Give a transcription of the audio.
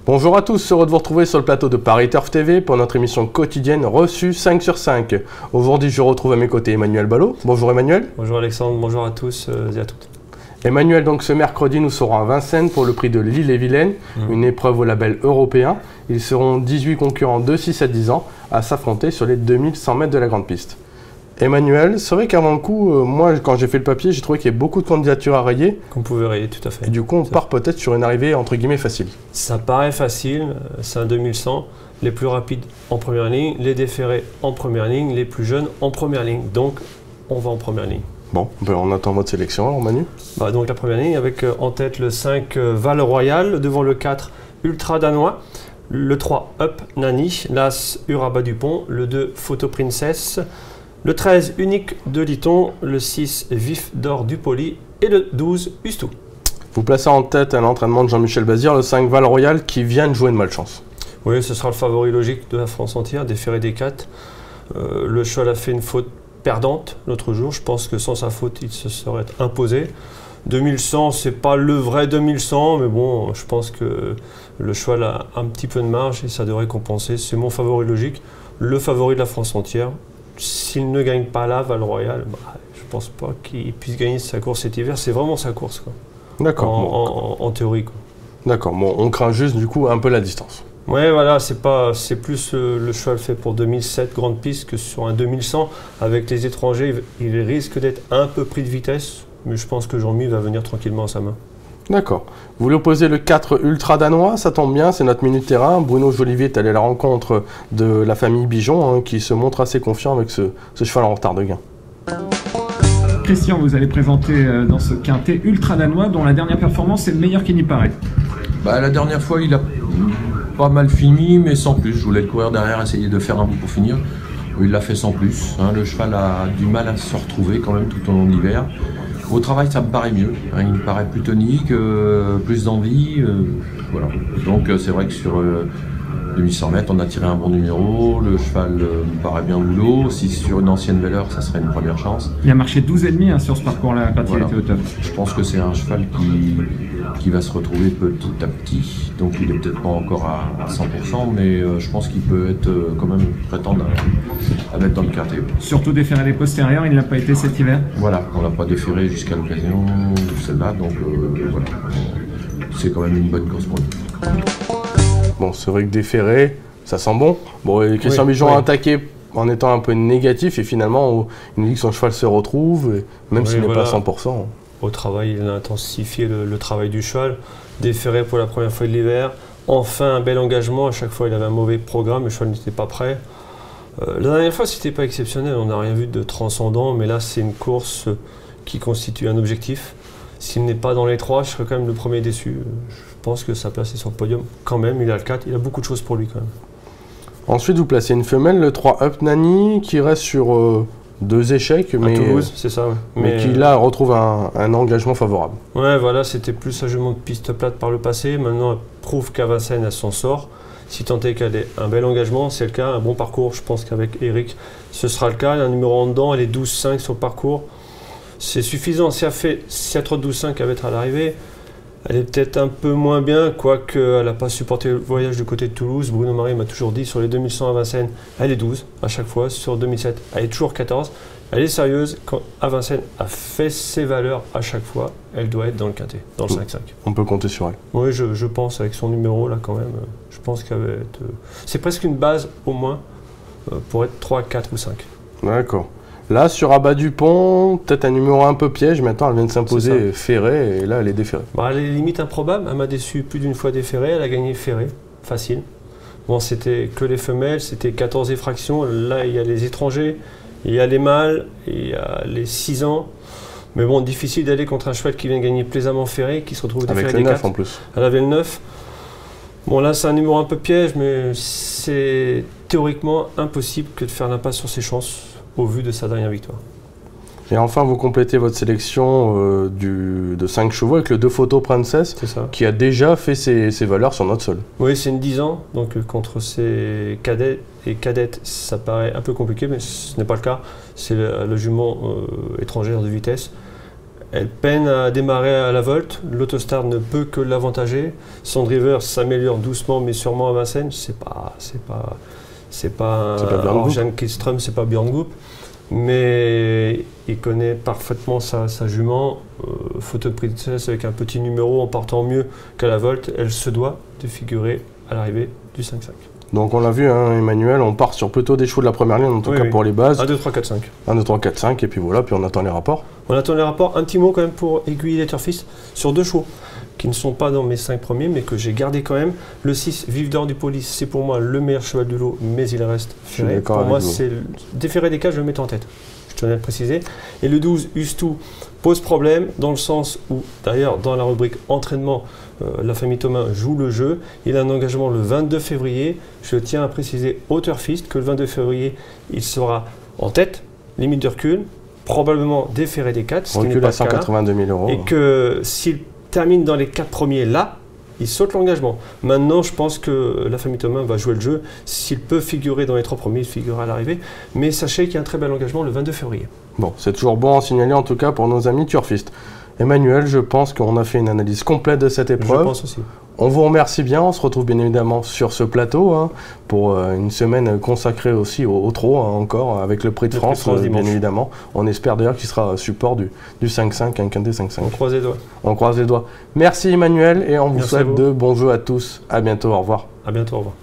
Bonjour à tous, heureux de vous retrouver sur le plateau de Paris Turf TV pour notre émission quotidienne reçue 5 sur 5. Aujourd'hui, je retrouve à mes côtés Emmanuel Ballot. Bonjour Emmanuel. Bonjour Alexandre, bonjour à tous et à toutes. Emmanuel, donc ce mercredi, nous serons à Vincennes pour le prix de l'Ille-et-Vilaine, une épreuve au label européen. Ils seront 18 concurrents de 6 à 10 ans à s'affronter sur les 2100 mètres de la grande piste. Emmanuel, c'est vrai qu'avant le coup, moi quand j'ai fait le papier, j'ai trouvé qu'il y avait beaucoup de candidatures à rayer. Qu'on pouvait rayer, tout à fait. Et du coup, on part peut-être sur une arrivée entre guillemets facile. Ça paraît facile, c'est un 2100. Les plus rapides en première ligne, les déférés en première ligne, les plus jeunes en première ligne. Donc, on va en première ligne. Bon, ben on attend votre sélection alors Manu. Donc la première ligne avec en tête le 5 Val Royal, devant le 4 Ultra Danois, le 3 Up Nani, l'As Uraba Dupont, le 2 Photo Princess, le 13 Unique de Liton, le 6 Vif d'Or du Poli et le 12 Ustou. Vous placez en tête à l'entraînement de Jean-Michel Bazir le 5 Val Royal qui vient de jouer de malchance. Oui, ce sera le favori logique de la France entière, déféré des 4. Le cheval a fait une faute perdante l'autre jour. Je pense que sans sa faute, il se serait imposé. 2100, c'est pas le vrai 2100, mais bon, je pense que le cheval a un petit peu de marge et ça devrait compenser. C'est mon favori logique, le favori de la France entière. S'il ne gagne pas là, Val Royal, je pense pas qu'il puisse gagner sa course cet hiver. C'est vraiment sa course, quoi. D'accord. En théorie, quoi. D'accord. Bon, on craint juste du coup un peu la distance. Ouais, voilà, c'est plus le cheval fait pour 2007 grande piste que sur un 2100. Avec les étrangers, il risque d'être un peu pris de vitesse, mais je pense que Jean-Mi va venir tranquillement à sa main. D'accord. Vous lui opposez le 4 Ultra Danois, ça tombe bien, c'est notre minute terrain. Bruno Jolivet est allé à la rencontre de la famille Bijon, qui se montre assez confiant avec ce cheval en retard de gain. Christian, vous allez présenter dans ce quintet Ultra Danois, dont la dernière performance est meilleure qu'il n'y paraît. La dernière fois, il a pas mal fini, mais sans plus. Je voulais le courir derrière, essayer de faire un bout pour finir. Il l'a fait sans plus. Le cheval a du mal à se retrouver quand même tout au long de l'hiver. Au travail, ça me paraît mieux. Il me paraît plus tonique, plus d'envie. Voilà. Donc c'est vrai que sur 2100 mètres, on a tiré un bon numéro. Le cheval me paraît bien boulot. Si sur une ancienne valeur, ça serait une première chance. Il a marché 12,5 sur ce parcours-là quand il était au top. Je pense que c'est un cheval qui va se retrouver petit à petit. Donc il n'est peut-être pas encore à 100%, mais je pense qu'il peut être quand même prétendre à mettre dans le quintet. Surtout déféré des postérieurs, il ne l'a pas été cet hiver. Voilà, on l'a pas déféré jusqu'à l'occasion de celle-là, donc voilà. C'est quand même une bonne course pour lui. Bon, c'est vrai que déféré, ça sent bon. Bon, et Christian Bijon a attaqué en étant un peu négatif et finalement, il nous dit que son cheval se retrouve, même s'il n'est pas à 100%. Au travail, il a intensifié le travail du cheval, déféré pour la première fois de l'hiver. Enfin, un bel engagement. À chaque fois, il avait un mauvais programme, le cheval n'était pas prêt. La dernière fois, c'était pas exceptionnel, on n'a rien vu de transcendant, mais là, c'est une course qui constitue un objectif. S'il n'est pas dans les 3, je serais quand même le premier déçu. Je pense que sa place est sur le podium. Quand même, il a le 4, il a beaucoup de choses pour lui quand même. Ensuite, vous placez une femelle, le 3 Up Nani, qui reste sur 2 échecs, mais à Toulouse, c'est ça, ouais. Mais qui là retrouve un engagement favorable. Ouais, voilà, c'était plus un jument de piste plate par le passé. Maintenant, elle prouve qu'à Vincennes, elle s'en sort. Si tant est qu'elle ait un bel engagement, c'est le cas, un bon parcours. Je pense qu'avec Eric, ce sera le cas. Il y a un numéro en dedans, elle est 12-5 sur le parcours. C'est suffisant. Si elle trotte 12-5, elle va être à l'arrivée. Elle est peut-être un peu moins bien, quoique elle n'a pas supporté le voyage du côté de Toulouse. Bruno Marie m'a toujours dit, sur les 2100 à Vincennes, elle est 12 à chaque fois. Sur 2007, elle est toujours 14. Elle est sérieuse. Quand à Vincennes a fait ses valeurs à chaque fois, elle doit être dans le quintet, dans le 5-5. On peut compter sur elle. Oui, je pense, avec son numéro là quand même, je pense qu'elle va être... c'est presque une base au moins pour être 3, 4 ou 5. D'accord. Là, sur Abat Dupont, peut-être un numéro un peu piège. Maintenant, elle vient de s'imposer ferrée et là, elle est déférée. Elle est limite improbable. Elle m'a déçu plus d'une fois déférée. Elle a gagné ferrée. Facile. Bon, c'était que les femelles. C'était 14 effractions. Là, il y a les étrangers. Il y a les mâles. Il y a les 6 ans. Mais bon, difficile d'aller contre un cheval qui vient gagner plaisamment ferré, qui se retrouve déféré avec le 9 en plus. Elle avait le 9. Bon, là, c'est un numéro un peu piège, mais c'est théoriquement impossible que de faire l'impasse sur ses chances au vu de sa dernière victoire. Et enfin, vous complétez votre sélection de 5 chevaux avec le 2 Photo Princess, qui a déjà fait ses valeurs sur notre sol. Oui, c'est une 10 ans, donc contre ses cadets et cadettes, ça paraît un peu compliqué, mais ce n'est pas le cas. C'est le jument étrangère de vitesse. Elle peine à démarrer à la Volte. L'Autostar ne peut que l'avantager. Son driver s'améliore doucement mais sûrement à Vincennes. C'est pas Orjan Kihlström, c'est pas Björn Goop. Mais il connaît parfaitement sa jument. Photo de princesse avec un petit numéro en partant mieux qu'à la Volte. Elle se doit de figurer à l'arrivée du 5-5. Donc on l'a vu, hein, Emmanuel, on part sur plutôt des chevaux de la première ligne, en tout cas pour les bases. 1, 2, 3, 4, 5. 1, 2, 3, 4, 5, et puis voilà, puis on attend les rapports. On attend les rapports. Un petit mot quand même pour aiguiller les turfistes sur 2 chevaux qui ne sont pas dans mes 5 premiers, mais que j'ai gardé quand même. Le 6, Vive d'Or du Police, c'est pour moi le meilleur cheval du lot, mais il reste ferré. Pour moi, c'est déféré des cas, je le mets en tête. Je tenais à le préciser. Et le 12, Ustou, pose problème, dans le sens où, d'ailleurs, dans la rubrique entraînement, la famille Thomas joue le jeu. Il a un engagement le 22 février. Je tiens à préciser au turfiste que le 22 février, il sera en tête, limite de recul, probablement déféré des 4. Recul à 182 000 €. Et que s'il termine dans les 4 premiers là, il saute l'engagement. Maintenant, je pense que la famille Thomas va jouer le jeu. S'il peut figurer dans les 3 premiers, il figurera à l'arrivée. Mais sachez qu'il y a un très bel engagement le 22 février. Bon, c'est toujours bon à signaler en tout cas pour nos amis turfistes. Emmanuel, je pense qu'on a fait une analyse complète de cette épreuve. Je pense aussi. On vous remercie bien, on se retrouve bien évidemment sur ce plateau hein, pour une semaine consacrée aussi au trot hein, encore avec le Prix de France, bien évidemment. On espère d'ailleurs qu'il sera support du 5-5, un quintet 5-5. On croise les doigts. On croise les doigts. Merci Emmanuel et on vous souhaite de bons jeux à tous. À bientôt, au revoir. À bientôt, au revoir.